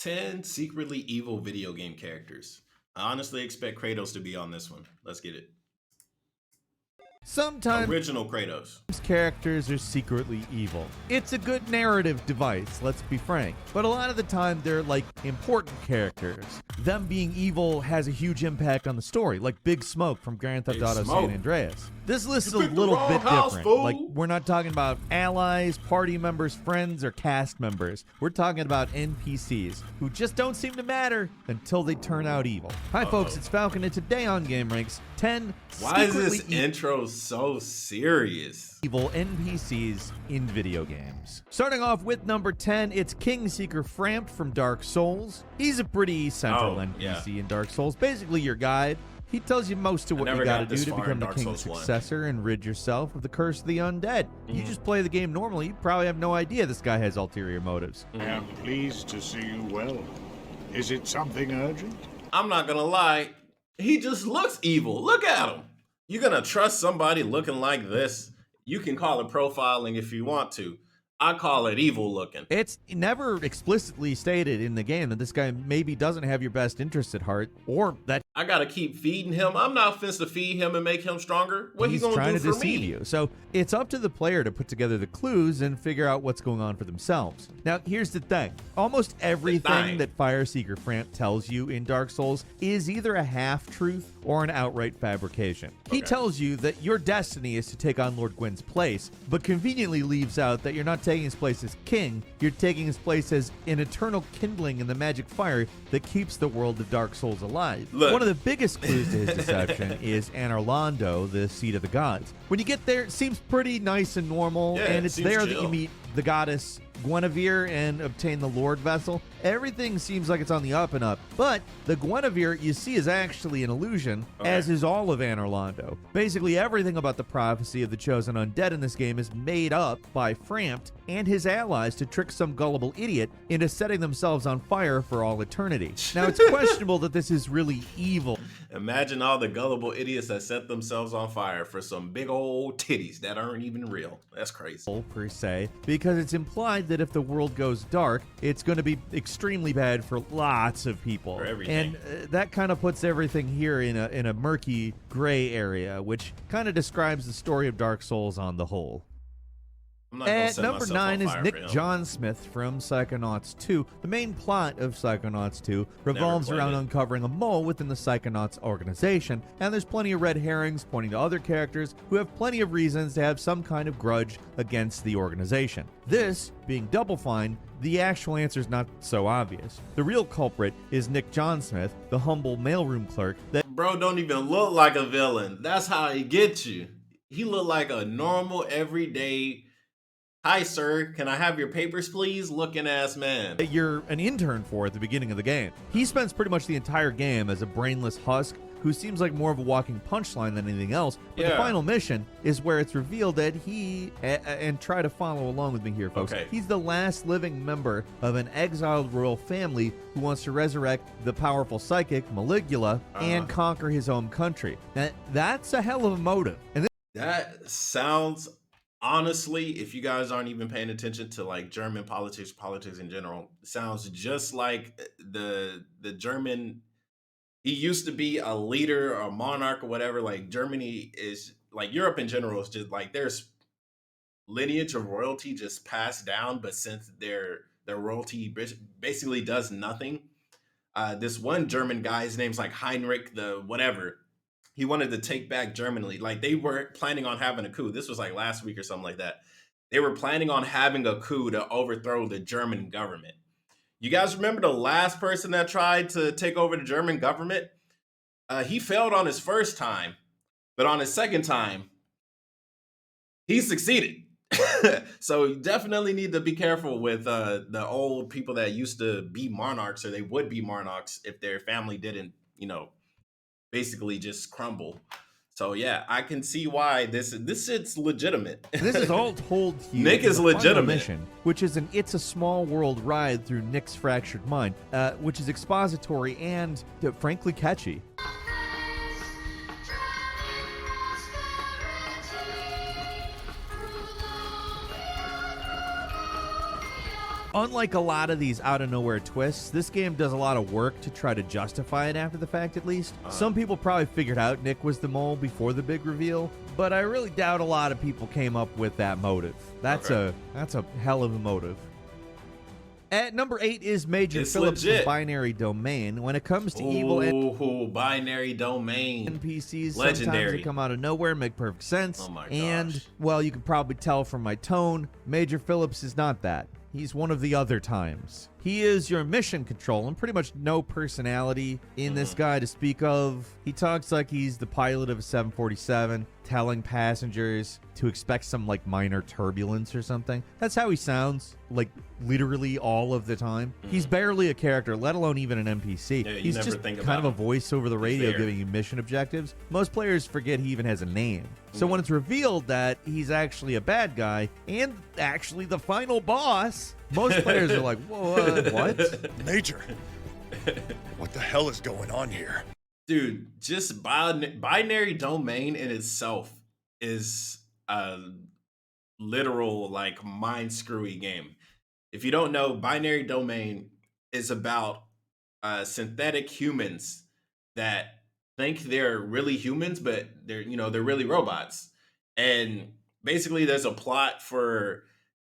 10 secretly evil video game characters. I honestly expect Kratos to be on this one. Let's get it. Sometimes Original Kratos. characters are secretly evil. It's a good narrative device, let's be frank. But a lot of the time, they're like important characters. Them being evil has a huge impact on the story, like Big Smoke from Grand Theft Big Auto Smoke. San Andreas. This list is a picked the little wrong bit house, different. fool. Like, we're not talking about allies, party members, friends, or cast members. We're talking about NPCs who just don't seem to matter until they turn out evil. Hi, folks, it's Falcon, and today on GameRanx, 10 Why is secretly this intro so serious? evil NPCs in video games. Starting off with number 10, it's Kingseeker Frampt from Dark Souls. He's a pretty central NPC in Dark Souls, basically your guide. He tells you most of what you gotta do to become the king's successor and rid yourself of the curse of the undead. You just play the game normally, you probably have no idea this guy has ulterior motives. I am pleased to see you well. Is it something urgent? I'm not gonna lie, he just looks evil. Look at him. You gonna trust somebody looking like this? You can call it profiling if you want to. I call it evil looking. It's never explicitly stated in the game that this guy maybe doesn't have your best interests at heart, or that I gotta keep feeding him. I'm not finna to feed him and make him stronger. What he's he gonna trying do to for deceive me? you. So it's up to the player to put together the clues and figure out what's going on for themselves. Now, here's the thing. Almost everything that Fireseeker Frampt tells you in Dark Souls is either a half-truth or an outright fabrication. He tells you that your destiny is to take on Lord Gwyn's place, but conveniently leaves out that you're not taking his place as king, you're taking his place as an eternal kindling in the magic fire that keeps the world of Dark Souls alive. Look. One of the biggest clues to his deception is Anarlando, the seat of the gods. When you get there, it seems pretty nice and normal, Yeah, and it it's seems there that chill. you meet the goddess Guinevere and obtain the Lord Vessel. Everything seems like it's on the up and up, but the Guinevere you see is actually an illusion, as is all of Anarlando. Basically, everything about the prophecy of the chosen undead in this game is made up by Frampt and his allies to trick some gullible idiot into setting themselves on fire for all eternity. Now, it's questionable that this is really evil. Imagine all the gullible idiots that set themselves on fire for some big old titties that aren't even real. That's crazy. Per se, because it's implied that if the world goes dark, it's going to be extremely bad for lots of people. For everything. And that kind of puts everything here in a murky gray area, which kind of describes the story of Dark Souls on the whole. I'm not gonna At set number myself 9 on is fire Nick for him. John Smith from Psychonauts 2. The main plot of Psychonauts 2 revolves played around it. uncovering a mole within the Psychonauts organization, and there's plenty of red herrings pointing to other characters who have plenty of reasons to have some kind of grudge against the organization. This being Double Fine, the actual answer is not so obvious. The real culprit is Nick John Smith, the humble mailroom clerk that Bro don't even look like a villain. That's how he gets you. He look like a normal, everyday, "Hi, sir, can I have your papers, please?" looking ass man. you're an intern for at the beginning of the game. He spends pretty much the entire game as a brainless husk who seems like more of a walking punchline than anything else. But the Yeah. final mission is where it's revealed that he, and try to follow along with me here, folks. Okay. He's the last living member of an exiled royal family who wants to resurrect the powerful psychic, Maligula, and conquer his home country. Now, that's a hell of a motive. And That sounds, honestly, if you guys aren't even paying attention to like German politics in general, sounds just like the German. He used to be a leader or a monarch or whatever. Like Germany is like Europe in general is just like there's lineage of royalty just passed down, but since their royalty basically does nothing. This one German guy, his name's like Heinrich the whatever. He wanted to take back Germany. Like they were planning on having a coup. This was like last week or something like that. They were planning on having a coup to overthrow the German government. You guys remember the last person that tried to take over the German government? He failed on his first time, but on his second time, he succeeded. So you definitely need to be careful with the old people that used to be monarchs, or they would be monarchs if their family didn't, basically just crumble. So yeah, I can see why this shit's legitimate. this is all told to you. Nick in is the final legitimate. mission, which is an It's a Small World ride through Nick's fractured mind, which is expository and, frankly, catchy. Unlike a lot of these out-of-nowhere twists, this game does a lot of work to try to justify it after the fact, at least. Some people probably figured out Nick was the mole before the big reveal, but I really doubt a lot of people came up with that motive. That's a hell of a motive. At number 8 is Major Phillips from Binary Domain. When it comes to evil Binary Domain NPCs, legendary. Sometimes they come out of nowhere and make perfect sense. Oh my gosh. And, well, you can probably tell from my tone, Major Phillips is not that. He's one of the other times. He is your mission control and pretty much no personality in this guy to speak of. He talks like he's the pilot of a 747, telling passengers to expect some like minor turbulence or something. That's how he sounds, like literally all of the time. He's barely a character, let alone even an NPC. Yeah, he's just kind of a voice over the radio giving you mission objectives. Most players forget he even has a name. So when it's revealed that he's actually a bad guy and actually the final boss, most players are like, whoa, what? Major, what the hell is going on here? Dude, just Binary Domain in itself is a literal, like, mind-screwy game. If you don't know, Binary Domain is about synthetic humans that think they're really humans, but they're really robots. And basically, there's a plot for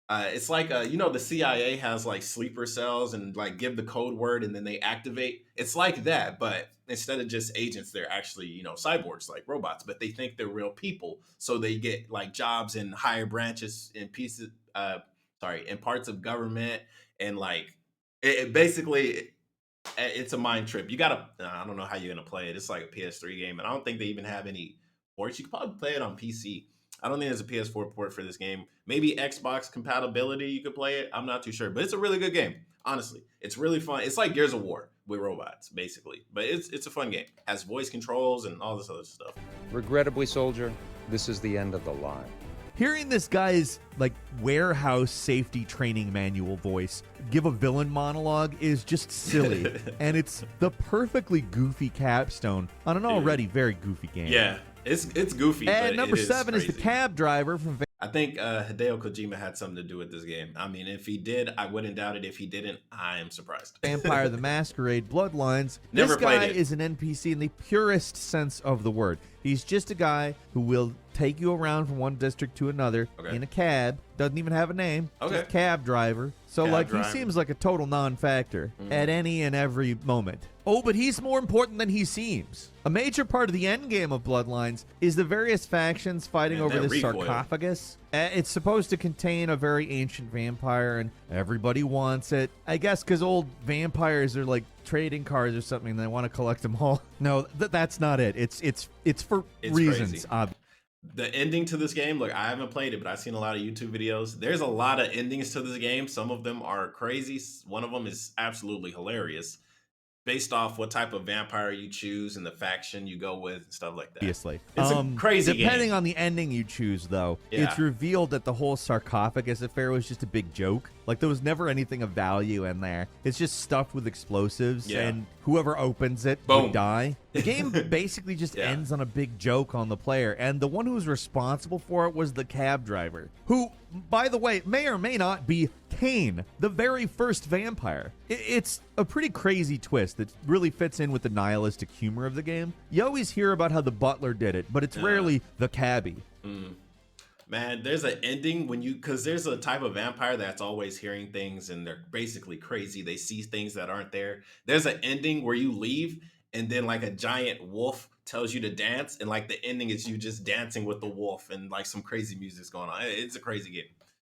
it's like the CIA has like sleeper cells and like give the code word and then they activate. It's like that, but instead of just agents, they're actually cyborgs, like robots, but they think they're real people. So they get like jobs in higher branches in pieces, in parts of government, and like it basically. It's a mind trip. You gotta. I don't know how you're gonna play it. It's like a PS3 game, and I don't think they even have any ports. You could probably play it on PC. I don't think there's a PS4 port for this game. Maybe Xbox compatibility. You could play it. I'm not too sure, but it's a really good game. Honestly, it's really fun. It's like Gears of War with robots, basically. But it's a fun game. Has voice controls and all this other stuff. Regrettably, soldier, this is the end of the line. Hearing this guy's like warehouse safety training manual voice give a villain monologue is just silly. And it's the perfectly goofy capstone on an already very goofy game. Yeah, it's goofy. And number 7 is the cab driver from I think Hideo Kojima had something to do with this game. I mean, if he did, I wouldn't doubt it. If he didn't, I am surprised. Vampire the Masquerade Bloodlines. Never this guy played it. is an NPC in the purest sense of the word. He's just a guy who will take you around from one district to another in a cab. Doesn't even have a name. Just cab driver. So he seems like a total non-factor at any and every moment. Oh, but he's more important than he seems. A major part of the end game of Bloodlines is the various factions fighting over this sarcophagus. It's supposed to contain a very ancient vampire, and everybody wants it. I guess because old vampires are like trading cards or something, and they want to collect them all. No, that's not it. It's for reasons. The ending to this game, look, I haven't played it, but I've seen a lot of YouTube videos. There's a lot of endings to this game. Some of them are crazy. One of them is absolutely hilarious, based off what type of vampire you choose and the faction you go with and stuff like that. Obviously. It's a crazy Depending game. on the ending you choose, though, it's revealed that the whole sarcophagus affair was just a big joke. Like, there was never anything of value in there. It's just stuffed with explosives, and whoever opens it would die. The game basically just ends on a big joke on the player, and the one who was responsible for it was the cab driver, who, by the way, may or may not be Kane, the very first vampire. It's a pretty crazy twist that really fits in with the nihilistic humor of the game. You always hear about how the butler did it, but it's rarely the cabbie. Man, there's an ending because there's a type of vampire that's always hearing things and they're basically crazy. They see things that aren't there. There's an ending where you leave and then like a giant wolf tells you to dance, and like the ending is you just dancing with the wolf and like some crazy music's going on. It's a crazy game.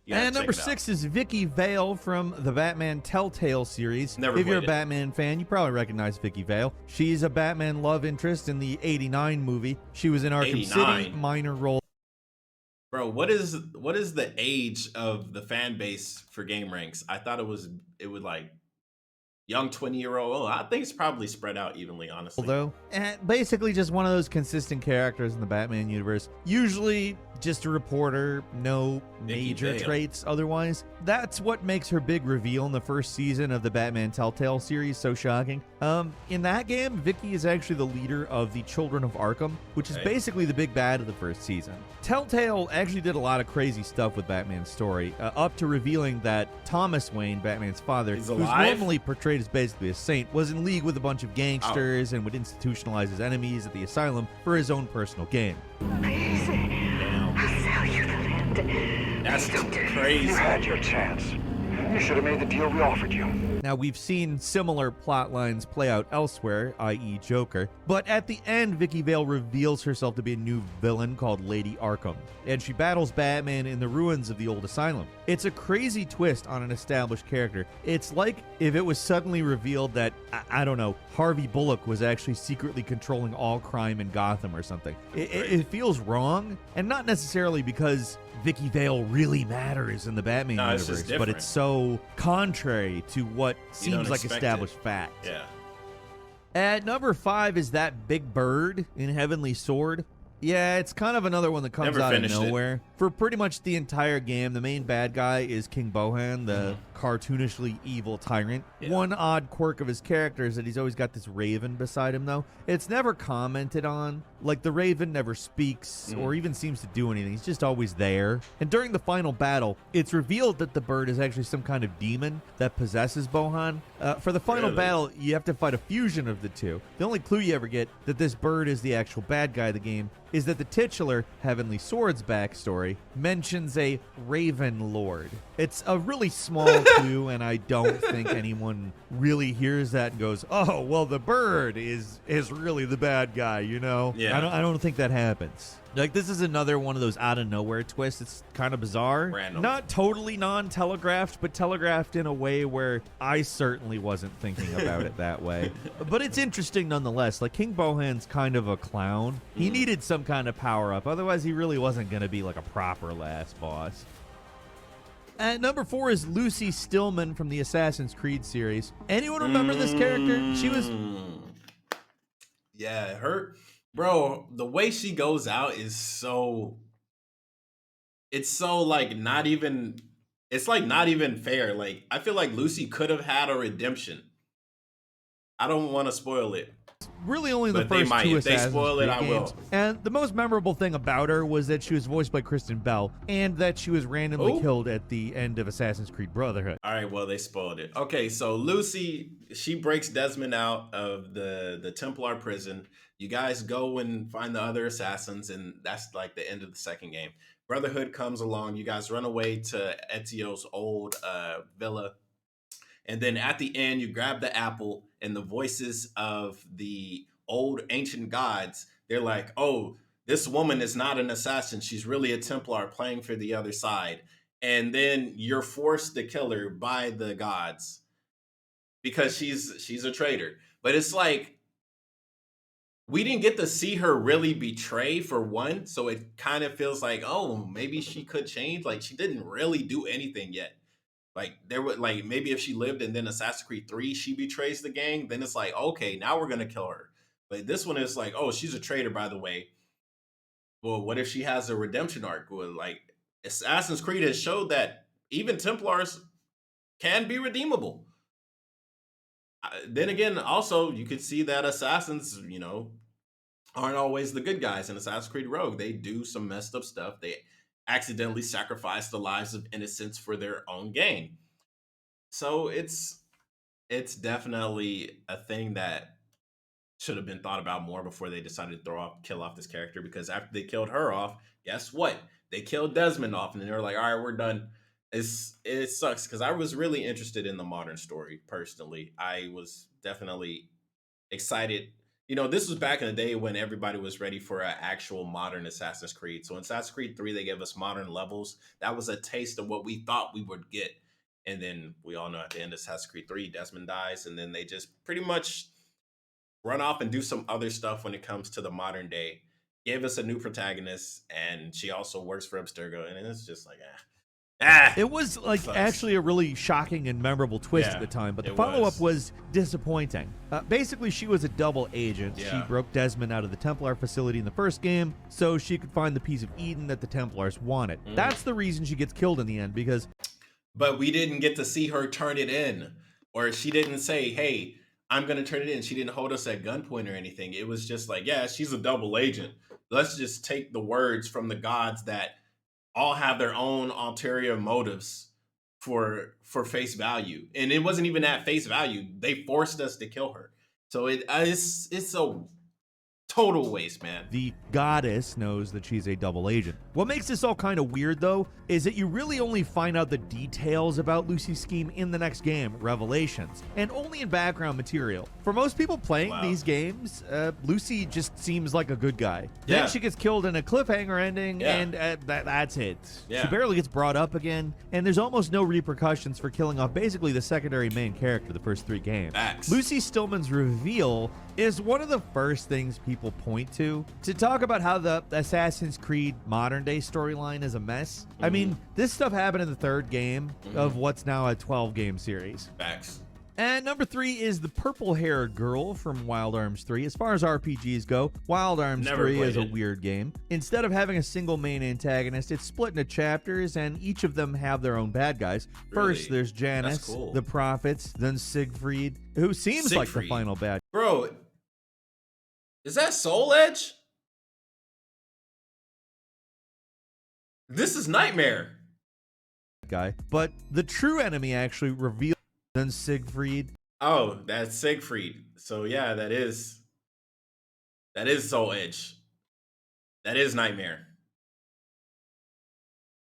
And number 6 is Vicky Vale from the Batman Telltale series. Never if you're a played it. Batman fan, you probably recognize Vicky Vale. She's a Batman love interest in the '89 movie. She was in Arkham City, minor role. Bro, what is the age of the fan base for gameranx? I thought it would like young 20-year-old. Oh, I think it's probably spread out evenly, honestly. Though, and basically just one of those consistent characters in the Batman universe. Usually just a reporter, no Vicky major Vale. traits otherwise. That's what makes her big reveal in the first season of the Batman Telltale series so shocking. In that game, Vicky is actually the leader of the Children of Arkham, which is basically the big bad of the first season. Telltale actually did a lot of crazy stuff with Batman's story, up to revealing that Thomas Wayne, Batman's father, who's normally portrayed as basically a saint, was in league with a bunch of gangsters and would institutionalize his enemies at the asylum for his own personal gain. That's crazy. You had your chance. You should have made the deal we offered you. Now, we've seen similar plot lines play out elsewhere, i.e. Joker, but at the end, Vicky Vale reveals herself to be a new villain called Lady Arkham, and she battles Batman in the ruins of the old asylum. It's a crazy twist on an established character. It's like if it was suddenly revealed that, I don't know, Harvey Bullock was actually secretly controlling all crime in Gotham or something. It feels wrong, and not necessarily because Vicky Vale really matters in the Batman universe, but it's so contrary to what seems like established fact. Yeah. At number 5 is that big bird in Heavenly Sword. Yeah, it's kind of another one that comes out of nowhere. For pretty much the entire game, the main bad guy is King Bohan, the cartoonishly evil tyrant. One odd quirk of his character is that he's always got this raven beside him, though. It's never commented on. Like, the raven never speaks or even seems to do anything. He's just always there. And during the final battle, it's revealed that the bird is actually some kind of demon that possesses Bohan. For the final battle, you have to fight a fusion of the two. The only clue you ever get that this bird is the actual bad guy of the game is that the titular Heavenly Sword's backstory mentions a Raven Lord. It's a really small clue, and I don't think anyone really hears that and goes, oh, well, the bird is really the bad guy, you know? Yeah. I don't think that happens. Like, this is another one of those out-of-nowhere twists. It's kind of bizarre. Random. Not totally non-telegraphed, but telegraphed in a way where I certainly wasn't thinking about it that way. But it's interesting nonetheless. Like, King Bohan's kind of a clown. He needed some kind of power-up. Otherwise, he really wasn't going to be, like, a proper last boss. At number 4 is Lucy Stillman from the Assassin's Creed series. Anyone remember this character? She was... Yeah, her... Bro, the way she goes out is so... It's so, like, not even... It's, like, not even fair. Like, I feel like Lucy could have had a redemption. I don't want to spoil it. Really only the But they first might. two If they Assassin's spoil it, Creed I will. games. And the most memorable thing about her was that she was voiced by Kristen Bell, and that she was randomly killed at the end of Assassin's Creed Brotherhood. All right, well, they spoiled it. Okay, so Lucy, she breaks Desmond out of the Templar prison. You guys go and find the other assassins, and that's like the end of the second game. Brotherhood comes along. You guys run away to Ezio's old villa. And then at the end, you grab the apple, and the voices of the old ancient gods, they're like, oh, this woman is not an assassin. She's really a Templar playing for the other side. And then you're forced to kill her by the gods because she's a traitor. But it's like, we didn't get to see her really betray, for one. So it kind of feels like, oh, maybe she could change. Like, she didn't really do anything yet. Like, there would, like, maybe if she lived and then Assassin's Creed 3, she betrays the gang, then it's like, okay, now we're gonna kill her. But this one is like, oh, she's a traitor, by the way. Well, what if she has a redemption arc? Well, like, Assassin's Creed has showed that even Templars can be redeemable. Then again, also, you could see that assassins, you know, aren't always the good guys in Assassin's Creed Rogue. They do some messed up stuff. They accidentally sacrifice the lives of innocents for their own gain. So it's definitely a thing that should have been thought about more before they decided to kill off this character, because after they killed her off, guess what? They killed Desmond off, and they were like, all right, we're done. It sucks, because I was really interested in the modern story, personally. I was definitely excited. You know, this was back in the day when everybody was ready for an actual modern Assassin's Creed. So in Assassin's Creed 3, they gave us modern levels. That was a taste of what we thought we would get. And then we all know at the end of Assassin's Creed 3, Desmond dies. And then they just pretty much run off and do some other stuff when it comes to the modern day. Gave us a new protagonist, and she also works for Abstergo. And it's just like, It was like Sucks. actually a really shocking and memorable twist Yeah, at the time, but the it follow-up was. was disappointing. Basically, she was a double agent. Yeah. She broke Desmond out of the Templar facility in the first game so she could find the piece of Eden that the Templars wanted. That's the reason she gets killed in the end, because But we didn't get to see her turn it in, or she didn't say, "Hey, I'm gonna turn it in." She didn't hold us at gunpoint or anything. It was just like, yeah, she's a double agent. Let's just take the words from the gods that all have their own ulterior motives for face value, and it wasn't even at face value. They forced us to kill her, so it's a total waste, man. the goddess knows that she's a double agent. What makes this all kind of weird, though, is that you really only find out the details about Lucy's scheme in the next game, Revelations, and only in background material. For most people playing these games, Lucy just seems like a good guy. Yeah. Then she gets killed in a cliffhanger ending, Yeah. and that's it. Yeah. She barely gets brought up again, and there's almost no repercussions for killing off basically the secondary main character the first 3 games. Facts. Lucy Stillman's reveal is one of the first things people point to talk about how the Assassin's Creed modern day storyline is a mess. I mean, this stuff happened in the 3rd game of what's now a 12-game series. Facts. And number 3 is the purple-haired girl from Wild Arms 3. As far as RPGs go, Wild Arms Never 3 is a played it. weird game. Instead of having a single main antagonist, it's split into chapters, and each of them have their own bad guys. First, Really? there's Janus, That's cool. the Prophets, then Siegfried, who seems like the Siegfried. final bad Bro, is that Soul Edge? This is Nightmare. guy. But the true enemy actually revealed then Siegfried. Oh, that's Siegfried. So yeah, that is Soul Edge. That is Nightmare.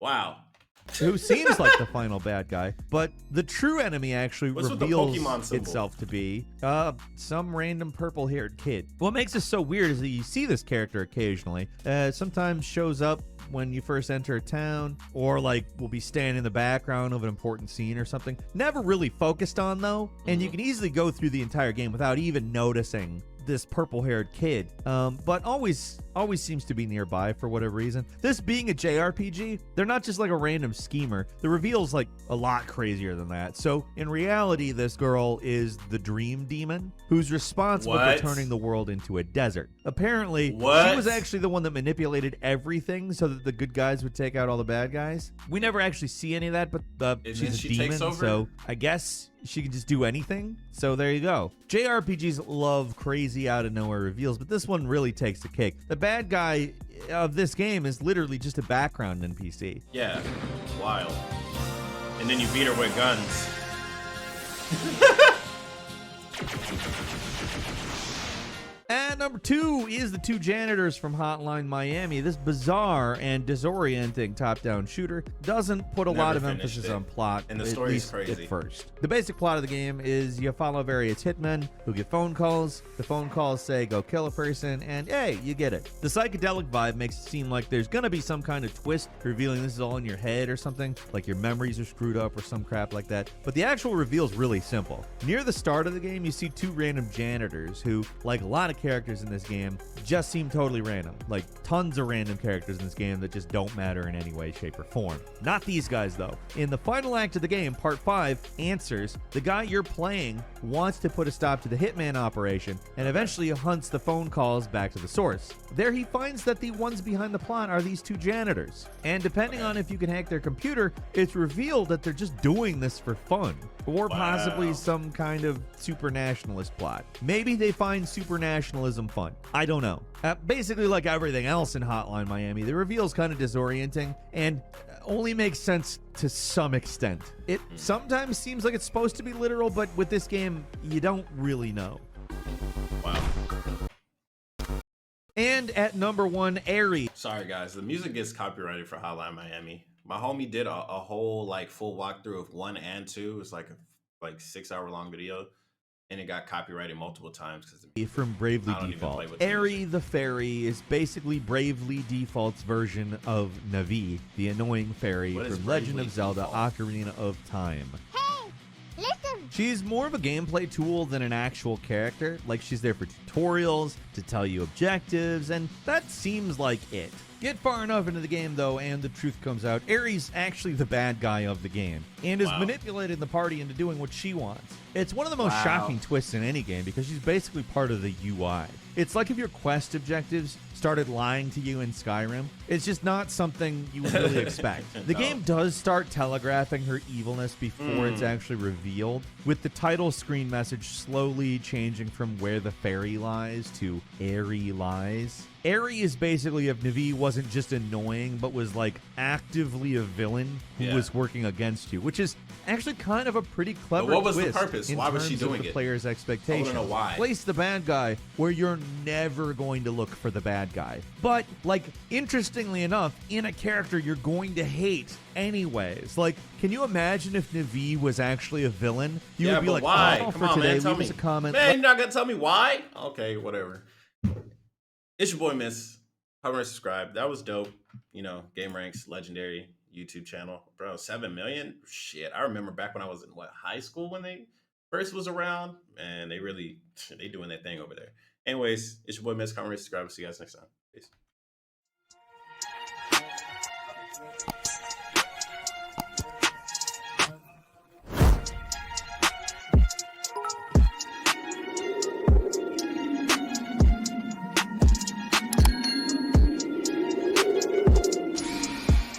Wow. Who seems like the final bad guy, but the true enemy actually What's with the reveals Pokemon symbol? itself to be some random purple-haired kid. What makes this so weird is that you see this character occasionally. Sometimes shows up when you first enter a town, or like will be standing in the background of an important scene or something. Never really focused on though, and you can easily go through the entire game without even noticing this purple-haired kid, but always seems to be nearby for whatever reason. This being a JRPG, they're not just like a random schemer. The reveal's like a lot crazier than that. So in reality, this girl is the Dream Demon, who's responsible What? for turning the world into a desert. Apparently, she What? was actually the one that manipulated everything so that the good guys would take out all the bad guys. We never actually see any of that, but And she's then a she demon, takes over? so I guess she can just do anything. So there you go. JRPGs love crazy out of nowhere reveals, but this one really takes the cake. The bad guy of this game is literally just a background NPC. Yeah. Wild. And then you beat her with guns. And number 2 is the 2 janitors from Hotline Miami. This bizarre and disorienting top-down shooter doesn't put a Never lot of finished emphasis it. on plot, And the at story's least crazy. at first. The basic plot of the game is you follow various hitmen who get phone calls. The phone calls say go kill a person, and hey, you get it. The psychedelic vibe makes it seem like there's gonna be some kind of twist revealing this is all in your head or something, like your memories are screwed up or some crap like that. But the actual reveal is really simple. Near the start of the game, you see 2 random janitors who, like a lot of characters in this game, just seem totally random. Like tons of random characters in this game that just don't matter in any way, shape, or form. Not these guys though. In the final act of the game, part 5, Answers, the guy you're playing wants to put a stop to the hitman operation and eventually hunts the phone calls back to the source. There he finds that the ones behind the plot are these 2 janitors. And depending on if you can hack their computer, it's revealed that they're just doing this for fun. Or possibly some kind of super nationalist plot. Maybe they find super nationalism fun. I don't know. Basically, like everything else in Hotline Miami, the reveal's kind of disorienting and only makes sense to some extent. It sometimes seems like it's supposed to be literal, but with this game, you don't really know. Wow. And at number 1, Aerie. Sorry guys, the music gets copyrighted for Hotline Miami. My homie did a whole like full walkthrough of 1 and 2. It's like a 6-hour long video, and it got copyrighted multiple times because From Bravely I don't even play Default. with the Aerie the Fairy is basically Bravely Default's version of Navi, the annoying fairy What is from Legend Bravely of Zelda Default? Ocarina of Time. Hey, listen. She's more of a gameplay tool than an actual character. Like, she's there for tutorials, to tell you objectives, and that seems like it. Get far enough into the game, though, and the truth comes out. Aerie's actually the bad guy of the game, and is manipulating the party into doing what she wants. It's one of the most shocking twists in any game because she's basically part of the UI. It's like if your quest objectives started lying to you in Skyrim. It's just not something you would really expect. The game does start telegraphing her evilness before it's actually revealed, with the title screen message slowly changing from where the fairy lies to Aerie lies. Aerie is basically if Navi wasn't just annoying, but was like actively a villain who was working against you, which is actually kind of a pretty clever what was twist the purpose? Why was she doing the it? Player's expectations. I want to know why. Place the bad guy where you're never going to look for the bad guy. But, like, interestingly enough, in a character you're going to hate anyways. Like, can you imagine if Navi was actually a villain? You would be like, why? oh, Come for on, today, man. Tell leave me. us a comment. Man, you're not going to tell me why? Okay, whatever. It's your boy, Miss. Comment and subscribe. That was dope. You know, gameranx, legendary YouTube channel. Bro, 7 million? Shit. I remember back when I was in, high school when they first was around. Man, they doing their thing over there. Anyways, it's your boy, Miss. Comment and subscribe. See you guys next time. Peace.